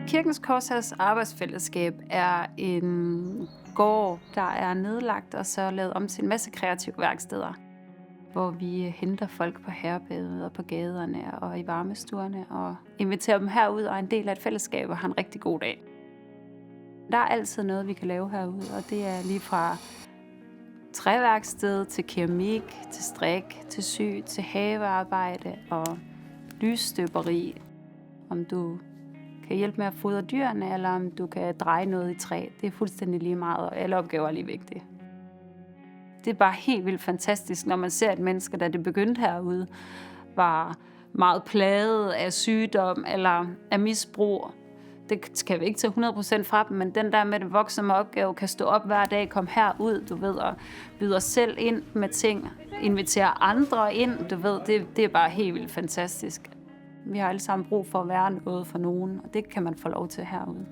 Kirkens Korshærs Arbejdsfællesskab er en gård, der er nedlagt og så lavet om til en masse kreative værksteder, hvor vi henter folk på herberget og på gaderne og i varmestuerne og inviterer dem herud og er en del af et fællesskab og har en rigtig god dag. Der er altid noget, vi kan lave herude, og det er lige fra træværksted til keramik, til strik, til sy, til havearbejde og lysstøberi. Om du kan hjælpe med at fodre dyrene, eller om du kan dreje noget i træ. Det er fuldstændig lige meget, og alle opgaver er lige vigtige. Det er bare helt vildt fantastisk, når man ser et menneske, da det begyndte herude, var meget plaget af sygdom eller af misbrug. Det kan vi ikke tage 100% fra dem, men den der med det voksne opgave kan stå op hver dag, komme herud, du ved, og byde os selv ind med ting, invitere andre ind, du ved, det er bare helt vildt fantastisk. Vi har alle sammen brug for at være noget for nogen, og det kan man få lov til herude.